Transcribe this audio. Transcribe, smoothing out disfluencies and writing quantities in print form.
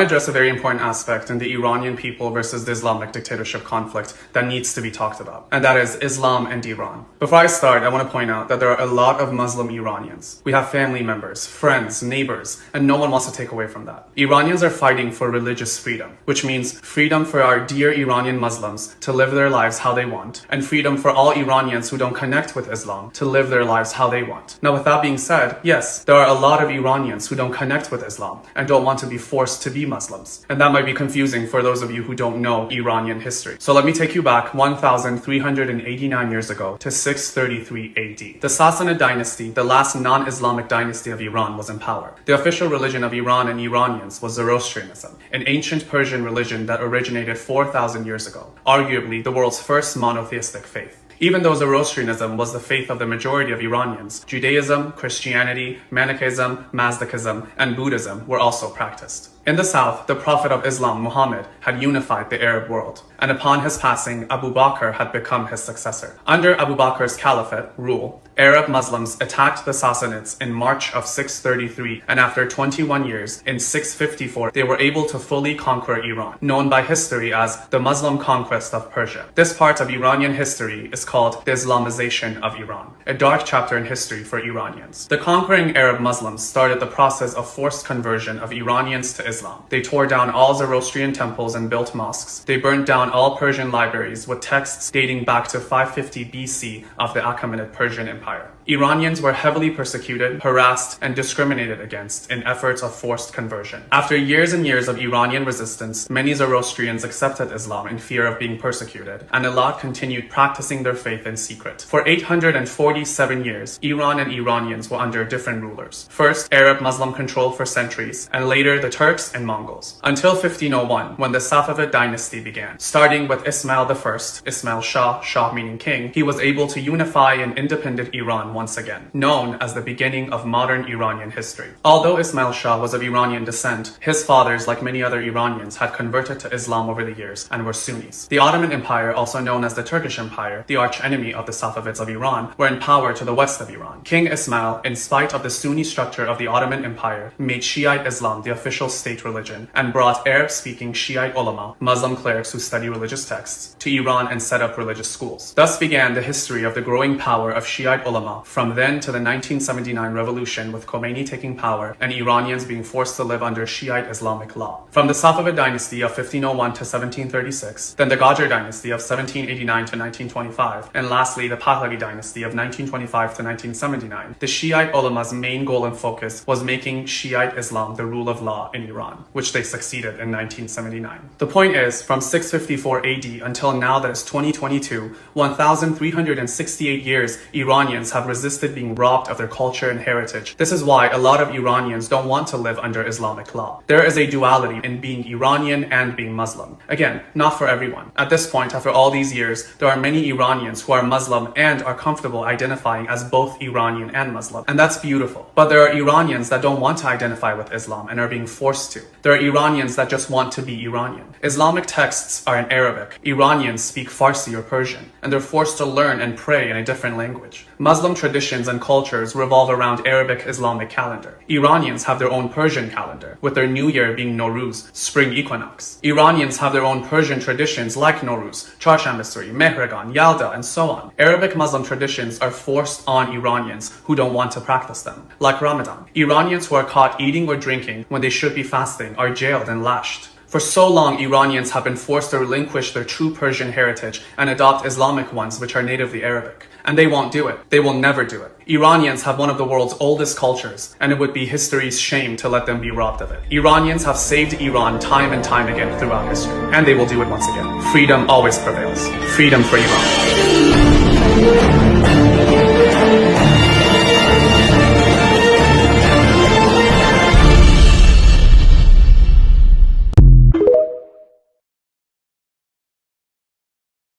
to address a very important aspect in the Iranian people versus the Islamic dictatorship conflict that needs to be talked about, and that is Islam and Iran. Before I start, I want to point out that there are a lot of Muslim Iranians. We have family members, friends, neighbors, and no one wants to take away from that. Iranians are fighting for religious freedom, which means freedom for our dear Iranian Muslims to live their lives how they want, and freedom for all Iranians who don't connect with Islam to live their lives how they want. Now, with that being said, yes, there are a lot of Iranians who don't connect with Islam and don't want to be forced to be Muslims. And that might be confusing for those of you who don't know Iranian history. So let me take you back 1,389 years ago to 633 AD. The Sassanid dynasty, the last non-Islamic dynasty of Iran, was in power. The official religion of Iran and Iranians was Zoroastrianism, an ancient Persian religion that originated 4,000 years ago, arguably the world's first monotheistic faith. Even though Zoroastrianism was the faith of the majority of Iranians, Judaism, Christianity, Manichaeism, Mazdakism, and Buddhism were also practiced. In the south, the Prophet of Islam, Muhammad, had unified the Arab world, and upon his passing, Abu Bakr had become his successor. Under Abu Bakr's caliphate rule, Arab Muslims attacked the Sassanids in March of 633, and after 21 years, in 654, they were able to fully conquer Iran, known by history as the Muslim conquest of Persia. This part of Iranian history is called the Islamization of Iran, a dark chapter in history for Iranians. The conquering Arab Muslims started the process of forced conversion of Iranians to Islam. They tore down all Zoroastrian temples and built mosques. They burnt down all Persian libraries with texts dating back to 550 BC of the Achaemenid Persian Empire. Iranians were heavily persecuted, harassed, and discriminated against in efforts of forced conversion. After years and years of Iranian resistance, many Zoroastrians accepted Islam in fear of being persecuted, and a lot continued practicing their faith in secret. For 847 years, Iran and Iranians were under different rulers. First, Arab Muslim control for centuries, and later the Turks and Mongols. Until 1501, when the Safavid dynasty began. Starting with Ismail I, Ismail Shah, Shah meaning king, he was able to unify an independent Iran once again, known as the beginning of modern Iranian history. Although Ismail Shah was of Iranian descent, his fathers, like many other Iranians, had converted to Islam over the years and were Sunnis. The Ottoman Empire, also known as the Turkish Empire, the archenemy of the Safavids of Iran, were in power to the west of Iran. King Ismail, in spite of the Sunni structure of the Ottoman Empire, made Shiite Islam the official state religion and brought Arab-speaking Shiite ulama, Muslim clerics who study religious texts, to Iran and set up religious schools. Thus began the history of the growing power of Shiite ulama from then to the 1979 revolution, with Khomeini taking power and Iranians being forced to live under Shiite Islamic law. From the Safavid dynasty of 1501 to 1736, then the Qajar dynasty of 1789 to 1925, and lastly the Pahlavi dynasty of 1925 to 1979, the Shiite ulama's main goal and focus was making Shiite Islam the rule of law in Iran, which they succeeded in 1979. The point is, from 654 AD until now that is 2022, 1,368 years Iranians have resisted being robbed of their culture and heritage. This is why a lot of Iranians don't want to live under Islamic law. There is a duality in being Iranian and being Muslim. Again, not for everyone. At this point, after all these years, there are many Iranians who are Muslim and are comfortable identifying as both Iranian and Muslim. And that's beautiful. But there are Iranians that don't want to identify with Islam and are being forced to. There are Iranians that just want to be Iranian. Islamic texts are in Arabic. Iranians speak Farsi or Persian, and they're forced to learn and pray in a different language. Muslim traditions and cultures revolve around Arabic Islamic calendar. Iranians have their own Persian calendar, with their new year being Nowruz, spring equinox. Iranians have their own Persian traditions like Nowruz, Charshambasuri, Mehregan, Yalda, and so on. Arabic Muslim traditions are forced on Iranians who don't want to practice them, like Ramadan. Iranians who are caught eating or drinking when they should be fasting are jailed and lashed. For so long, Iranians have been forced to relinquish their true Persian heritage and adopt Islamic ones which are natively Arabic. And they won't do it. They will never do it. Iranians have one of the world's oldest cultures, and it would be history's shame to let them be robbed of it. Iranians have saved Iran time and time again throughout history, and they will do it once again. Freedom always prevails. Freedom for Iran.